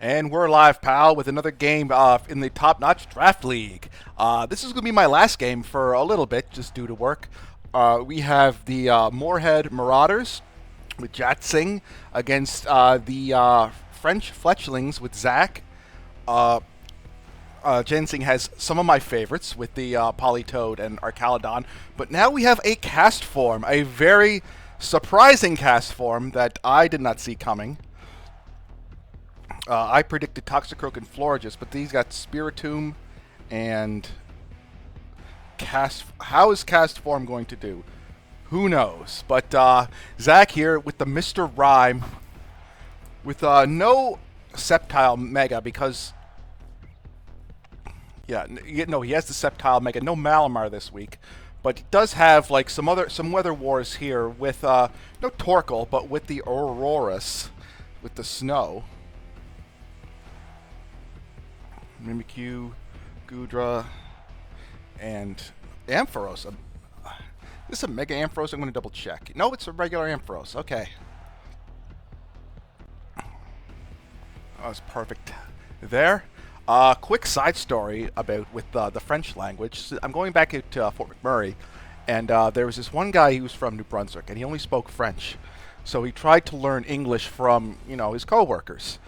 And we're live, pal, with another game in the Top Notch Draft League. This is going to be my last game for a little bit, just due to work. We have the Morehead Mauraders with Jatsing against the French Fletchlings with Zach. Jensing has some of my favorites with the Polytoad and Archalodon. But now we have a cast form, a very surprising cast form that I did not see coming. I predicted Toxicroak and Florges, but these got Spiritomb and Cast. How is Cast Form going to do? Who knows? But Zach here with the Mr. Rhyme with no Sceptile Mega because... Yeah, no, he has the Sceptile Mega. No Malamar this week. But he does have like some Weather Wars here with no Torkoal, but with the Aurorus, with the Snow. Mimikyu, Goodra, and Ampharos. This is a Mega Ampharos? I'm going to double check. No, it's a regular Ampharos. Okay. That was perfect there. Quick side story with the French language. I'm going back to Fort McMurray, and there was this one guy who was from New Brunswick, and he only spoke French. So he tried to learn English from, his co-workers.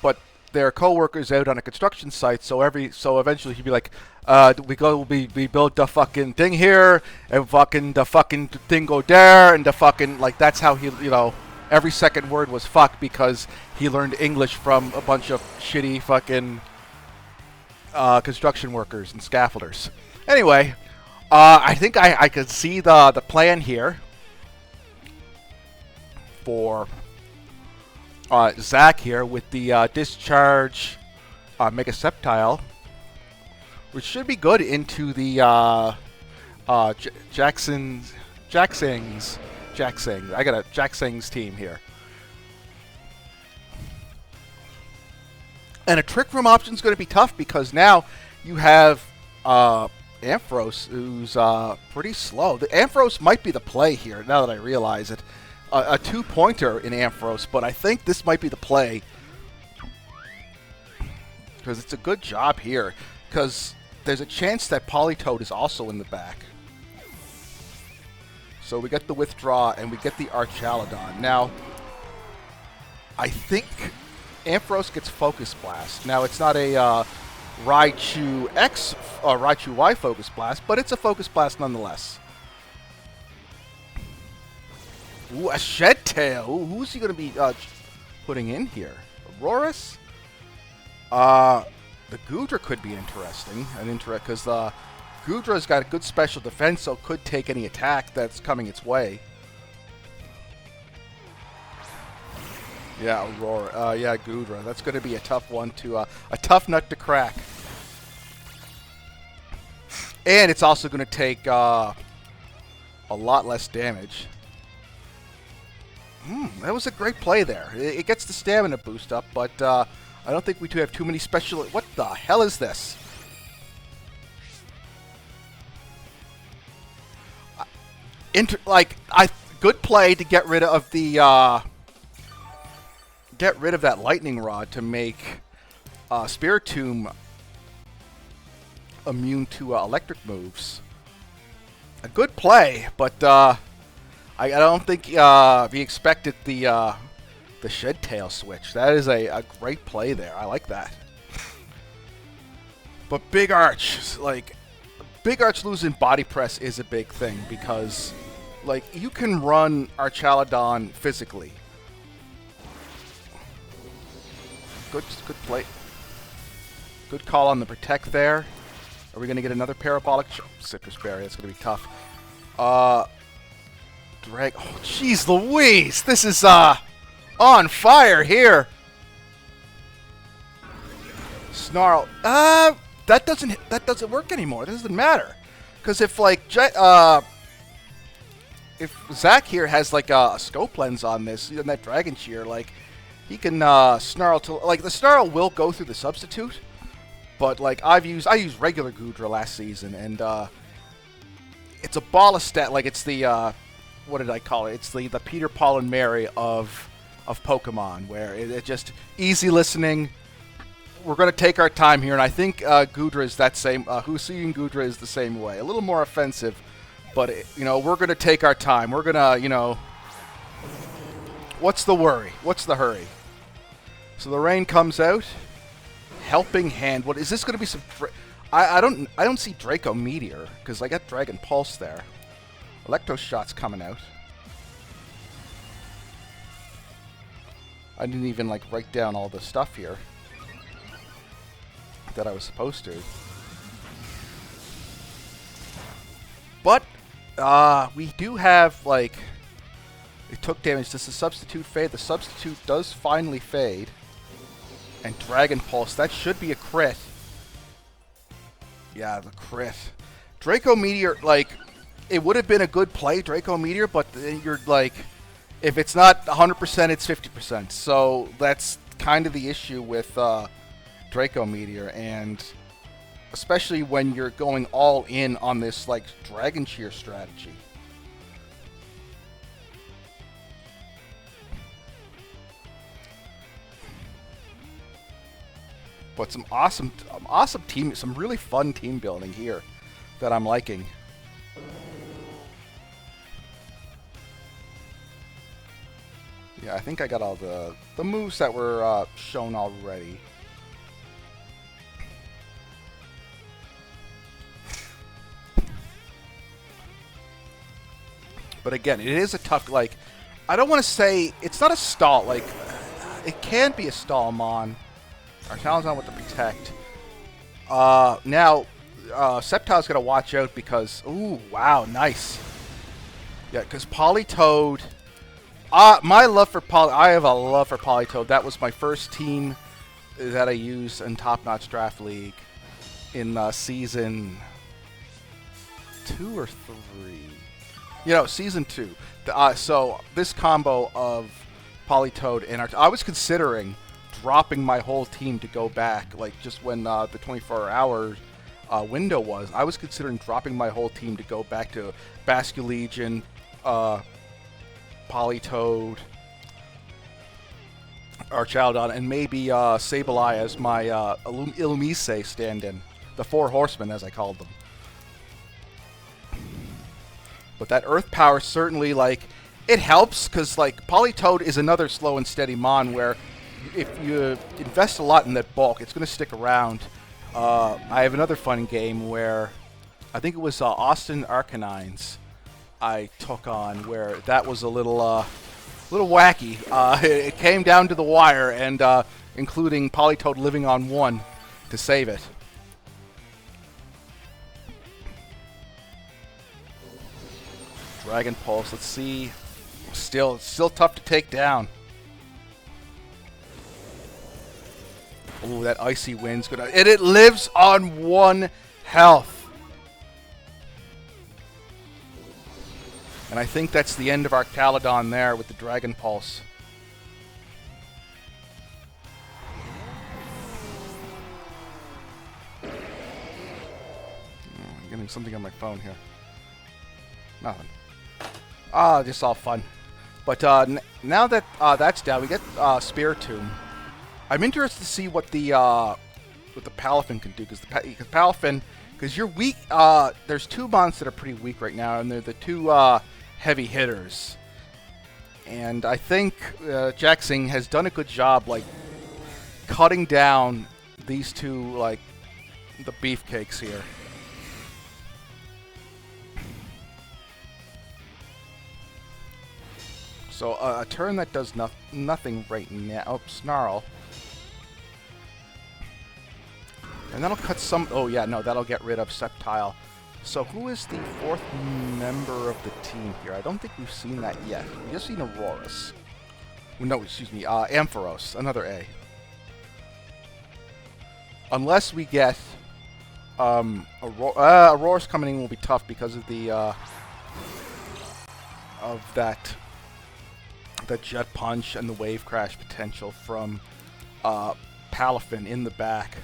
But their co-workers out on a construction site, so eventually he'd be like, we build the fucking thing here, and the fucking thing go there, and the fucking, like, that's how he, every second word was fuck because he learned English from a bunch of shitty fucking construction workers and scaffolders. Anyway, I think I could see the plan here for Zach here with the Discharge Mega Sceptile, which should be good into the Jacksing's. I got a Jacksing's team here. And a Trick Room option is going to be tough because now you have Ampharos, who's pretty slow. The Ampharos might be the play here, now that I realize it. A two-pointer in Ampharos, but I think this might be the play. Because it's a good job here. Because there's a chance that Polytoad is also in the back. So we get the Withdraw, and we get the Archalodon. Now, I think Ampharos gets Focus Blast. Now, it's not a Raichu X or Raichu Y Focus Blast, but it's a Focus Blast nonetheless. Ooh, a Shed Tail. Ooh, who's he going to be putting in here? Aurorus? The Goodra could be interesting. Because the Goodra's got a good special defense, so it could take any attack that's coming its way. Yeah, Aurora. Yeah, Goodra. That's going to be a tough one to... a tough nut to crack. And it's also going to take a lot less damage. That was a great play there. It gets the stamina boost up, but I don't think we have too many special... What the hell is this? Good play to get rid of the... Get rid of that Lightning Rod to make Spiritomb immune to electric moves. A good play, but I don't think he expected the Shed Tail switch. That is a great play there. I like that. But Big Arch, Big Arch losing Body Press is a big thing because, you can run Archalodon physically. Good play. Good call on the Protect there. Are we going to get another Parabolic? Citrus Berry, that's going to be tough. Drag. Oh, jeez Louise! This is, on fire here! Snarl. That doesn't work anymore. It doesn't matter. Because if, if Zach here has, a scope lens on this, and that Dragon Cheer, he can Snarl to the Snarl will go through the substitute, but I used regular Goodra last season, and it's a ball of stat. It's the what did I call it? It's the Peter, Paul, and Mary of of Pokemon, where it just easy listening. We're going to take our time here, and I think Gudra is that same. Husi and Gudra is the same way. A little more offensive, but we're going to take our time. We're going to, what's the worry? What's the hurry? So the rain comes out. Helping Hand. What is this going to be? Some? I don't see Draco Meteor because I got Dragon Pulse there. Electro Shot's coming out. I didn't even write down all the stuff here that I was supposed to. But we do have it took damage. Does the substitute fade? The substitute does finally fade. And Dragon Pulse, that should be a crit. Yeah, the crit. Draco Meteor, it would have been a good play, Draco Meteor, but you're if it's not 100%, it's 50%. So that's kind of the issue with Draco Meteor, and especially when you're going all in on this Dragon Cheer strategy. But some awesome team, some really fun team building here that I'm liking. Yeah, I think I got all the moves that were shown already. But again, it is a tough, I don't want to say, it's not a stall, it can be a stall mon. Our Talon's with the Protect. Now, Sceptile's got to watch out because... Ooh, wow, nice. Yeah, because Politoed... my love for I have a love for Politoed. That was my first team that I used in Top Notch Draft League in Season 2 or 3. Season 2. So, this combo of Politoed and I was considering dropping my whole team to go back, just when the 24-hour window was. I was considering dropping my whole team to go back to Basculegion, Politoed, Archaldon, and maybe Sableye as my Illumise stand-in. The Four Horsemen, as I called them. But that Earth Power certainly, it helps, because, Politoed is another slow and steady mon where if you invest a lot in that bulk, it's going to stick around. I have another fun game where I think it was Austin Arcanines I took on, where that was a little wacky. It came down to the wire, and including Politoed living on 1 to save it. Dragon Pulse. Let's see. Still tough to take down. Ooh, that Icy Wind's good. And it lives on 1 health. And I think that's the end of our Caledon there with the Dragon Pulse. I'm getting something on my phone here. Nothing. Just all fun. But now that that's down, we get Spiritomb. I'm interested to see what the Palafin can do, because Palafin, because you're weak. There's 2 mons that are pretty weak right now, and they're the 2 heavy hitters. And I think Jaxing has done a good job, cutting down these 2, the beefcakes here. So a turn that does nothing right now. Oh, Snarl. And that'll cut some... Oh, yeah, no, that'll get rid of Sceptile. So who is the 4th member of the team here? I don't think we've seen that yet. We've just seen Aurorus. No, excuse me, Ampharos, another A. Unless we get... Aurorus coming in will be tough because of the... of that Jet Punch and the Wave Crash potential from Palafin in the back.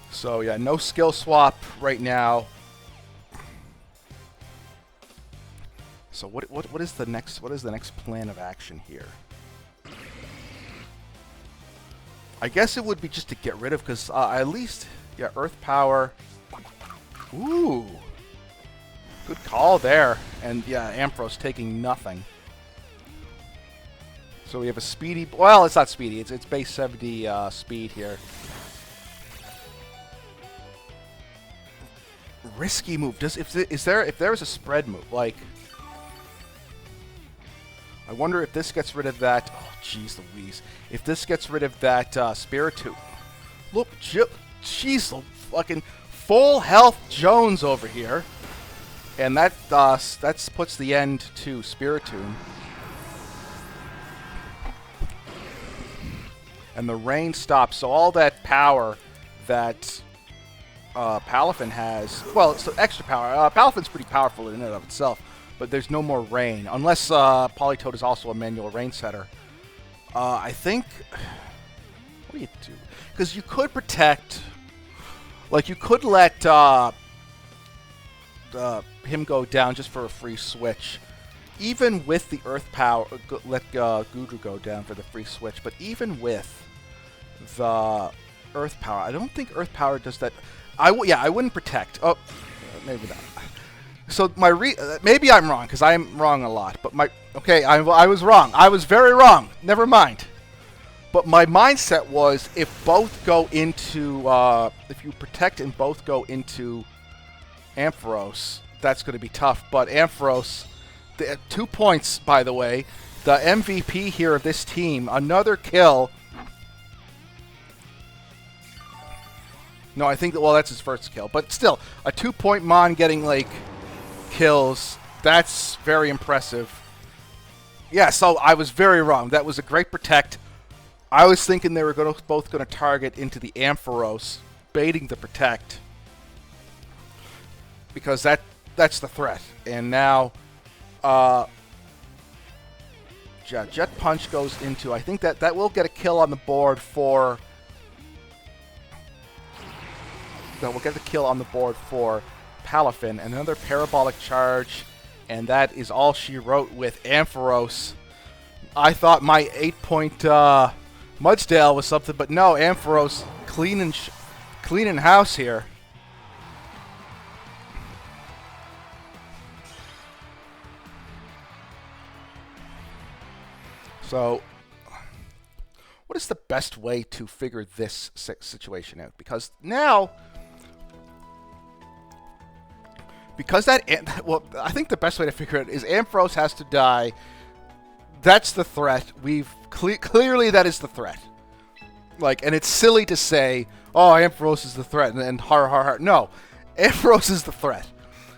So yeah, no skill swap right now So what is the next plan of action here? I guess it would be just to get rid of, because at least, yeah, Earth Power. Ooh. Good call there. And yeah, Ampharos taking nothing. So we have a speedy, well, it's not speedy, it's base 70 speed here. Risky move. If there is a spread move, like, I wonder if this gets rid of that. Oh, jeez Louise. If this gets rid of that Spiritomb. Look, jeez, fucking full health Jones over here. And that puts the end to Spiritomb. And the rain stops, so all that power that Palafin has, well, it's extra power. Palafin's pretty powerful in and of itself, but there's no more rain, unless Politoed is also a manual rain setter. I think, what do you do? Because you could protect, like you could let him go down just for a free switch. Even with the Earth Power, let Gudru go down for the free switch, but even with the Earth Power, I don't think Earth Power does that. I wouldn't protect. Oh, maybe not. So maybe I'm wrong, because I'm wrong a lot. But I was wrong. I was very wrong. Never mind. But my mindset was if both go into, if you protect and both go into Ampharos, that's going to be tough. But Ampharos, 2 points, by the way. The MVP here of this team, another kill. No, I think, well, that's his first kill. But still, a 2-point Mon getting, like, kills. That's very impressive. Yeah, so I was very wrong. That was a great protect. I was thinking they were both going to target into the Ampharos, baiting the protect. Because that's the threat. And now, Jet Punch goes into, I think that will get a kill on the board for... That will get the kill on the board for Palafin. And another Parabolic Charge, and that is all she wrote with Ampharos. I thought my 8-point Mudsdale was something, but no, Ampharos cleaning house here. So, what is the best way to figure this situation out? Because now, well, I think the best way to figure it is Ampharos has to die. That's the threat. Clearly that is the threat. Like, and it's silly to say, oh, Ampharos is the threat, and har har har. No, Ampharos is the threat.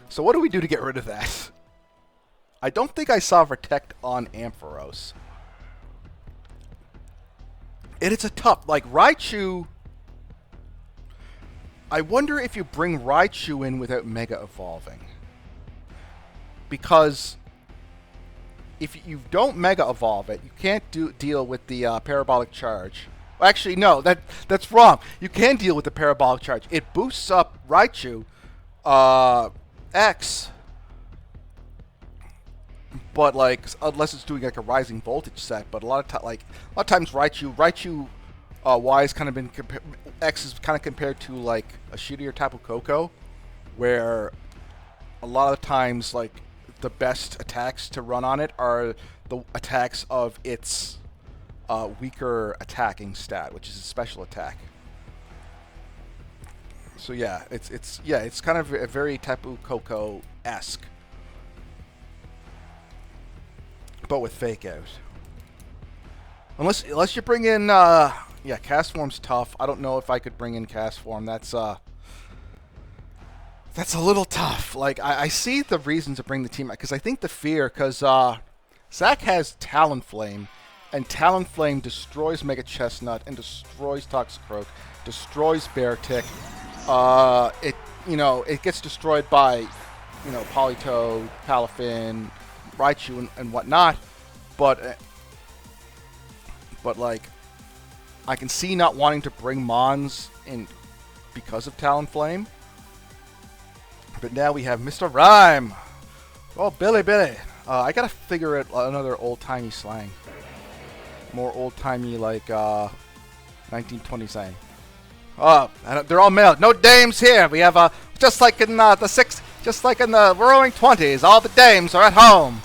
So what do we do to get rid of that? I don't think I saw Protect on Ampharos. And it's a tough, like, Raichu... I wonder if you bring Raichu in without Mega Evolving. Because if you don't Mega Evolve it, you can't deal with the Parabolic Charge. Actually, no, that's wrong. You can deal with the Parabolic Charge. It boosts up Raichu X, but like unless it's doing like a rising voltage set. But a lot of times Raichu Y is kind of been X is kind of compared to like a shittier type of Coco, where a lot of times like the best attacks to run on it are the attacks of its weaker attacking stat, which is a special attack. So yeah, it's kind of a very Tapu Koko-esque, but with Fake Out. Unless you bring in yeah, Cast Form's tough. I don't know if I could bring in Cast Form. That's a little tough. Like, I see the reason to bring the team out, because I think the fear, because Zach has Talonflame, and Talonflame destroys Mega Chestnut and destroys Toxicroak, destroys Beartick. It gets destroyed by, Politoed, Palafin, Raichu, and whatnot. But like, I can see not wanting to bring Mons in because of Talonflame. But now we have Mr. Rhyme. Oh, Billy. I gotta figure out another old-timey slang. More old-timey, like, 1920 slang. Oh, they're all male. No dames here. We have, just like in just like in the Roaring '20s, all the dames are at home.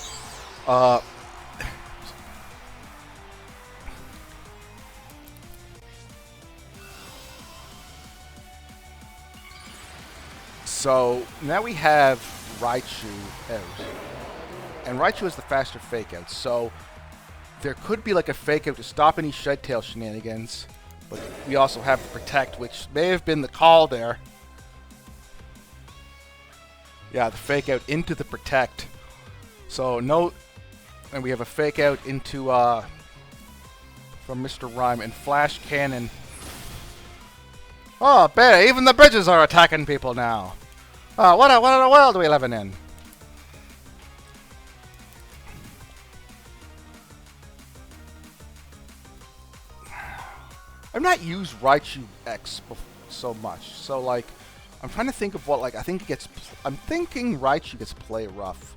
So now we have Raichu out. And Raichu is the faster fake out. So there could be like a fake out to stop any Shed Tail shenanigans. But we also have the Protect, which may have been the call there. Yeah, the fake out into the Protect. So no, and we have a fake out into from Mr. Rhyme and Flash Cannon. Oh, bear! Even the bridges are attacking people now. Oh, what a world we living in. I've not used Raichu X so much, so like, I'm trying to think of what, like, I'm thinking Raichu gets play rough.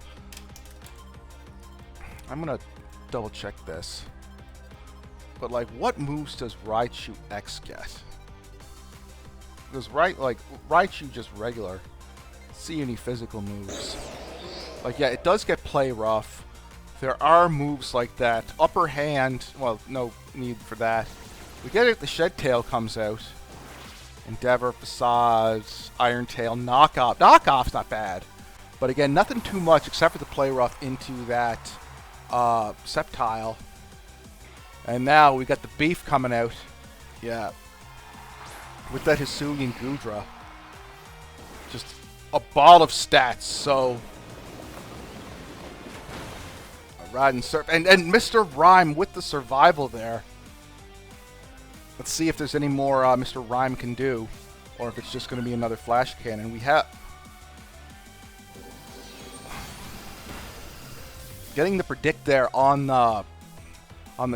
I'm gonna double check this. But like, what moves does Raichu X get? Because Raichu just regular. See any physical moves? Like, yeah, it does get play rough. There are moves like that. Upper hand. Well, no need for that. We get it. The Shed Tail comes out. Endeavor, Facade, Iron Tail, Knockoff. Knockoff's not bad, but again, nothing too much except for the play rough into that Sceptile. And now we got the beef coming out. Yeah. With that Hisuian Gudra. Just a ball of stats, so... Ride and Surf. And Mr. Rhyme with the survival there. Let's see if there's any more Mr. Rhyme can do. Or if it's just going to be another Flash Cannon. We have... Getting the Predict there on the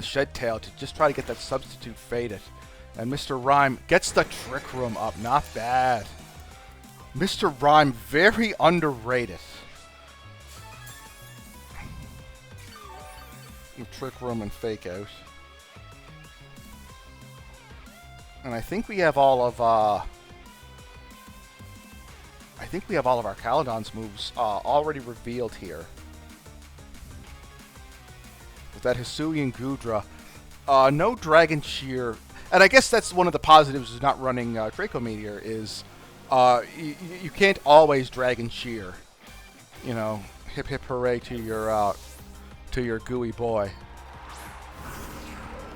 Shed Tail to just try to get that substitute faded. And Mr. Rhyme gets the Trick Room up. Not bad. Mr. Rhyme, very underrated. Trick Room and Fake Out. And I think we have all of our Caledon's moves already revealed here. With that Hisuian Gudra. No Dragon Shear. And I guess that's one of the positives of not running Draco Meteor is you can't always Dragon Shear. You know, hip hip hooray to your gooey boy.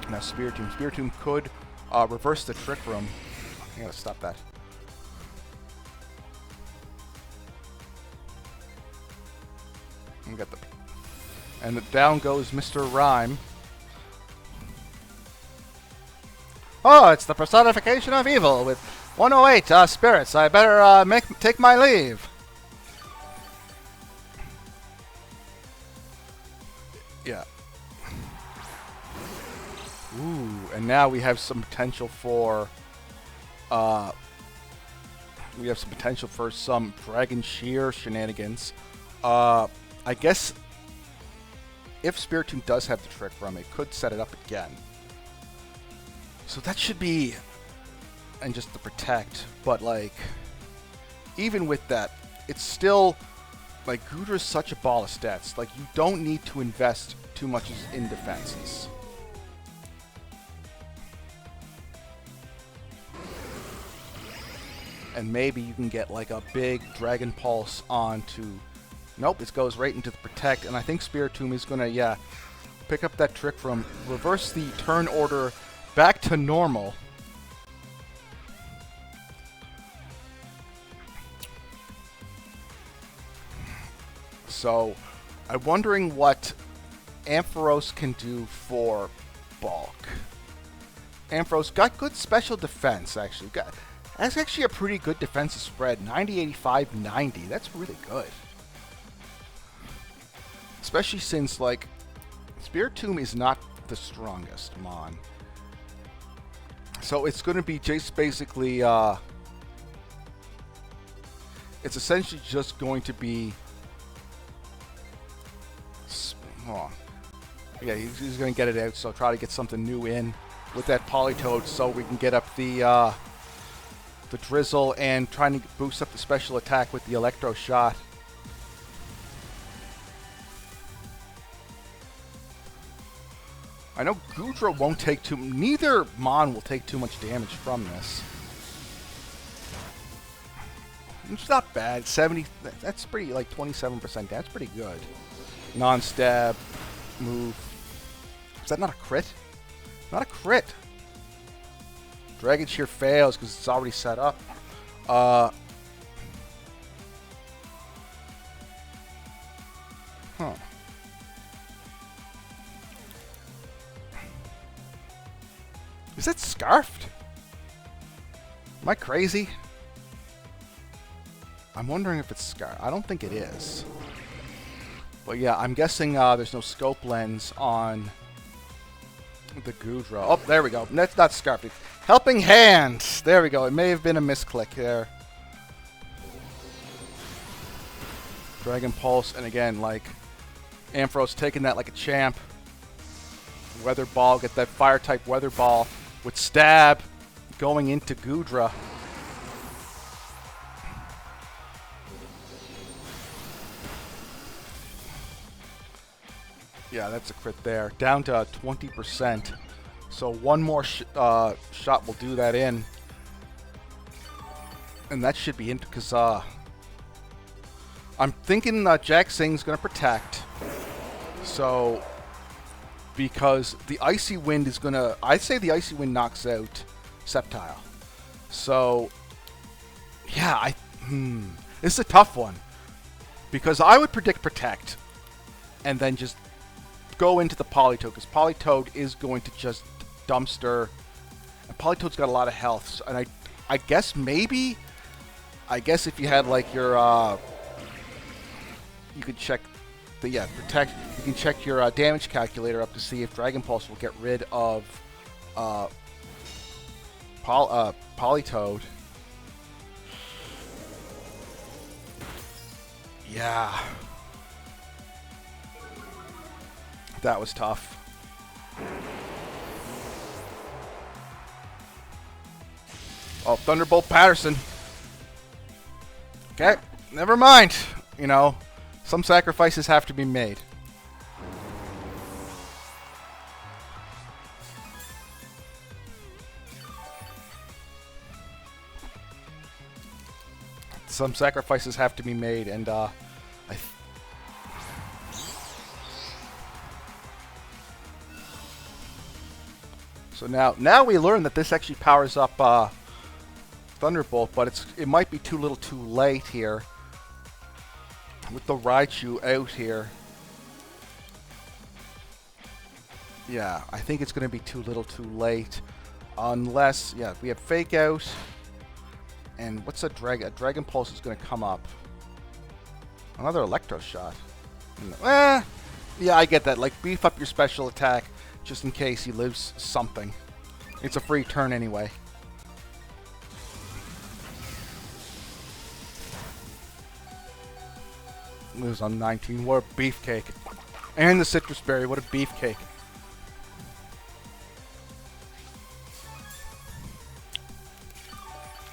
Now Spiritomb. Spiritomb could reverse the Trick Room. I gotta stop that. And down goes Mr. Rhyme. Oh, it's the personification of evil with 108 spirits. I better take my leave. Yeah. Ooh, and now we have some potential for some Dragon Shear shenanigans. I guess if Spiritomb does have the Trick Room, it could set it up again. So that should be, and just the Protect, but like, even with that, it's still, like, Gudra's such a ball of stats. Like, you don't need to invest too much in defenses. And maybe you can get like a big Dragon Pulse onto... Nope, it goes right into the Protect, and I think Spiritomb is gonna, yeah, pick up that Trick Room, reverse the turn order back to normal. So, I'm wondering what Ampharos can do for bulk. Ampharos got good special defense, actually. That's actually a pretty good defensive spread. 90, 85, 90. That's really good. Especially since, like, Spiritomb is not the strongest Mon. So it's going to be just basically, it's essentially just going to be Oh. Yeah, he's going to get it out, so try to get something new in with that Politoed so we can get up the Drizzle and trying to boost up the special attack with the Electro Shot. I know Goodra won't take too... Neither Mon will take too much damage from this. It's not bad. 70... That's pretty, like, 27%. That's pretty good. Non-stab move. Is that not a crit? Not a crit. Dragon Shear fails because it's already set up. Huh. Is it scarfed? Am I crazy? I'm wondering if it's scarfed. I don't think it is. But yeah, I'm guessing there's no scope lens on the Goodra. Oh, there we go. That's not scarfed. Helping Hand. There we go. It may have been a misclick there. Dragon Pulse, and again, like, Ampharos taking that like a champ. Weather Ball, get that fire type Weather Ball with Stab going into Goodra. Yeah, that's a crit there. Down to 20%. So one more shot will do that in. And that should be in, because I'm thinking Jack Sing's going to protect. So, because the Icy Wind is going to... I'd say the Icy Wind knocks out Sceptile. So, yeah, this is a tough one. Because I would predict protect. And then just go into the Politoed, because Politoed is going to just dumpster. And Politoed's got a lot of health. So, and I guess maybe... I guess if you had like your... you could check the... protect. You can check your damage calculator up to see if Dragon Pulse will get rid of Politoed. Yeah. That was tough. Oh, Thunderbolt Patterson. Okay, never mind. You know, some sacrifices have to be made. Some sacrifices have to be made, and so now we learn that this actually powers up Thunderbolt, but it might be too little too late here with the Raichu out here. Yeah, I think it's going to be too little too late, unless we have Fake Out, and what's a Dragon? A Dragon Pulse is going to come up. Another Electro Shot. Yeah, I get that. Like, beef up your special attack just in case he lives something. It's a free turn anyway. Lives on 19. What a beefcake. And the Citrus Berry. What a beefcake.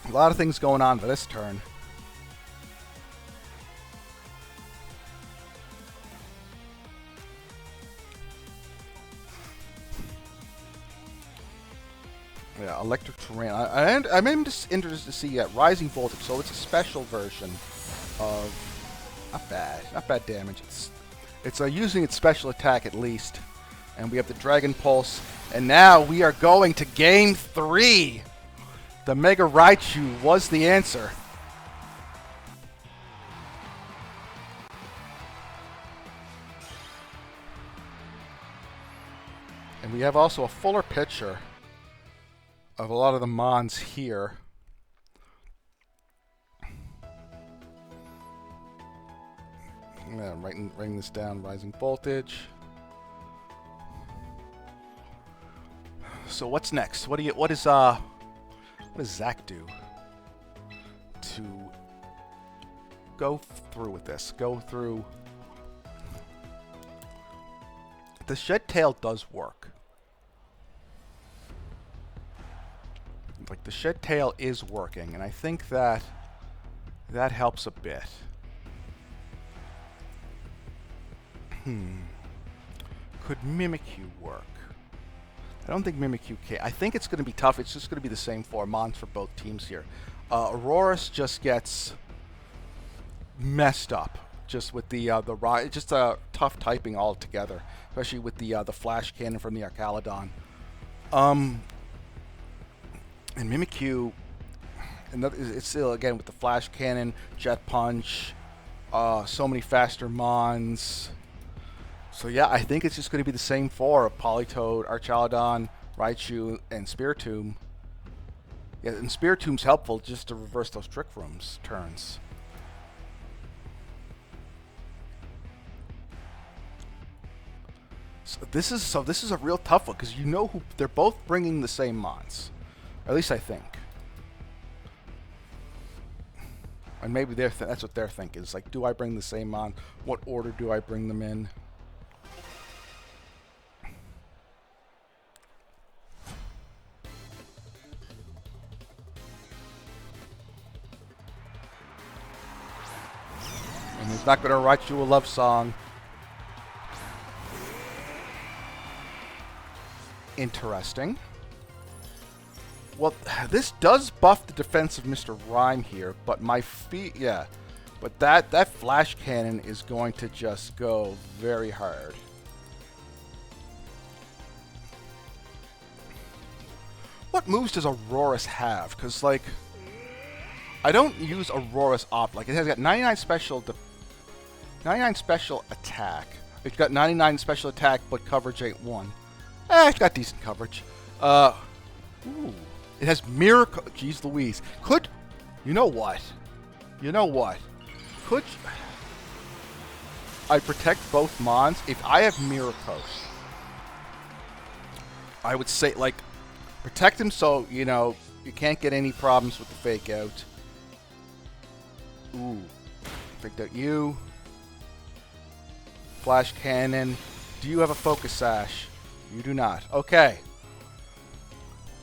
A lot of things going on for this turn. Yeah, Electric Terrain. I'm just interested to see Rising Voltage. So it's a special version of... Not bad damage. It's using its special attack at least. And we have the Dragon Pulse. And now we are going to Game 3. The Mega Raichu was the answer. And we have also a fuller picture of a lot of the Mons here. Yeah, writing this down. Rising Voltage. So what's next? What does Zach do to go through with this? Go through. The Shed Tail does work. Like, the Shed Tail is working, and I think that that helps a bit. Could Mimikyu work? I don't think Mimikyu can. I think it's going to be tough. It's just going to be the same 4 mons for both teams here. Auroras just gets messed up, just with the just tough typing altogether, especially with the flash cannon from the Archaludon. And Mimikyu, it's still again with the flash cannon, jet punch, so many faster mons. So yeah, I think it's just going to be the same 4 of Politoed, Archaludon, Raichu, and Spiritomb. Yeah, and Spiritomb's helpful just to reverse those Trick Rooms turns. So this is a real tough one because you know who they're both bringing the same mons, or at least I think. And maybe that's what they're thinking. It's like, do I bring the same mon? What order do I bring them in? And he's not going to write you a love song. Interesting. Well, this does buff the defense of Mr. Rhyme here, but but that flash cannon is going to just go very hard. What moves does Auroras have? Because, like, I don't use Auroras off. Like, it has got 99 special 99 special attack. It's got 99 special attack, but coverage ain't 1. It's got decent coverage. Ooh. It has Miracle. Jeez Louise. You know what? Could I protect both mons? If I have Miracles, I would say, like, protect him so, you know, you can't get any problems with the fake out. Ooh. Faked out you. Flash cannon. Do you have a focus sash? You do not. Okay.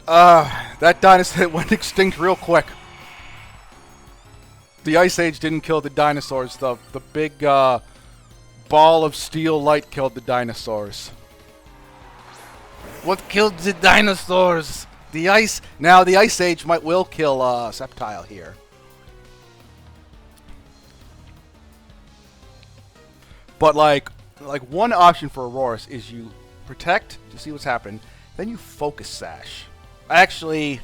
That dinosaur went extinct real quick. The Ice Age didn't kill the dinosaurs. The big ball of steel light killed the dinosaurs. What killed the dinosaurs? The ice. Now the Ice Age will kill Sceptile here. But like one option for Auroras is you protect to see what's happening, then you focus sash. Actually,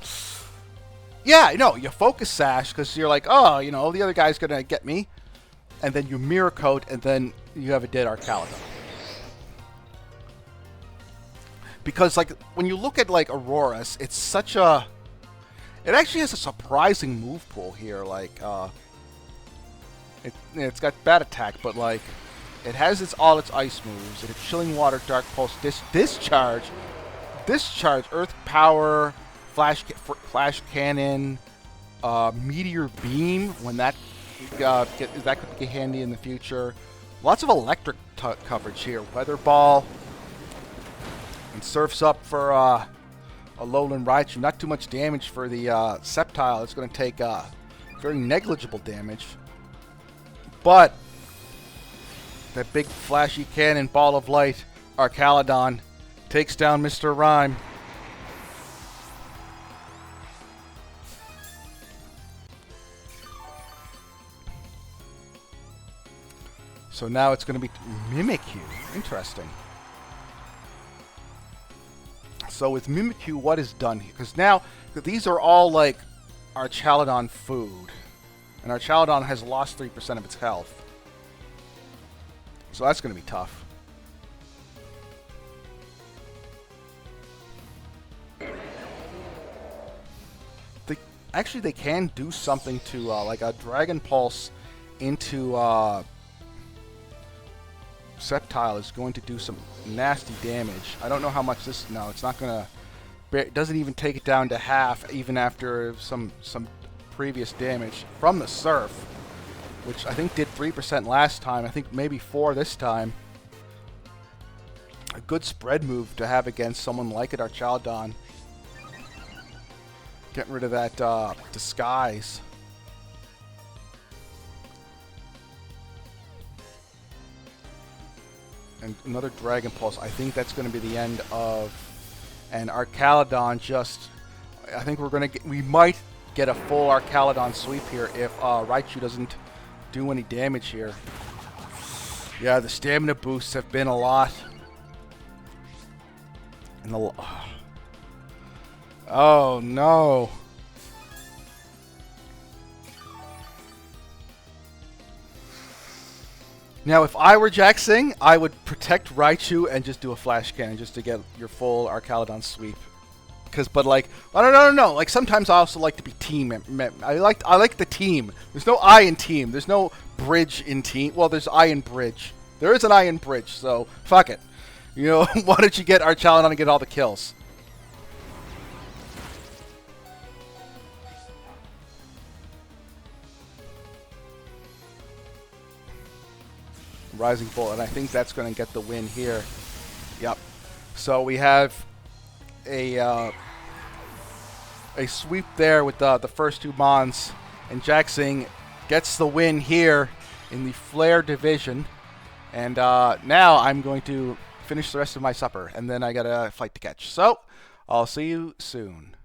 yeah, no, you focus sash because you're like, oh, you know, the other guy's gonna get me, and then you mirror coat, and then you have a dead Archaludon. Because like when you look at like Auroras, it actually has a surprising move pool here. Like it's got bad attack, but like it has all its ice moves. It has Chilling Water, Dark Pulse, Discharge, Earth Power, Flash Cannon, Meteor Beam. When that could be handy in the future. Lots of electric coverage here. Weather Ball and Surf's Up for a Lowland Raichu. Not too much damage for the Sceptile. It's going to take very negligible damage, but that big flashy cannon ball of light, Archaludon, takes down Mr. Rhyme. So now it's going to be Mimikyu. Interesting. So with Mimikyu, what is done here? Because now these are all like Archaludon food, and Archaludon has lost 3% of its health. So that's going to be tough. They can do something to like a Dragon Pulse into Sceptile is going to do some nasty damage. I don't know how much this. No, it's not going to. It doesn't even take it down to half, even after some previous damage from the Surf, which I think did 3% last time. I think maybe 4 this time. A good spread move to have against someone like it, Archaludon. Getting rid of that disguise. And another Dragon Pulse. I think that's going to be the end of... And Archaludon just... I think we're going to get... We might get a full Archaludon sweep here if Raichu doesn't do any damage here. Yeah, the stamina boosts have been a lot. And the... Oh, no. Now, if I were Jaxing, I would protect Raichu and just do a Flash Cannon just to get your full Archaludon sweep. But like, I don't know. Like sometimes I also like to be team. I like the team. There's no I in team. There's no bridge in team. Well, there's I in bridge. There is an I in bridge. So fuck it. You know, why don't you get Archaludon and get all the kills? Rising Bolt, and I think that's going to get the win here. Yep. So we have a sweep there with the first two Mons, and Jaxing gets the win here in the Flare division. And now I'm going to finish the rest of my supper, and then I got a fight to catch. So I'll see you soon.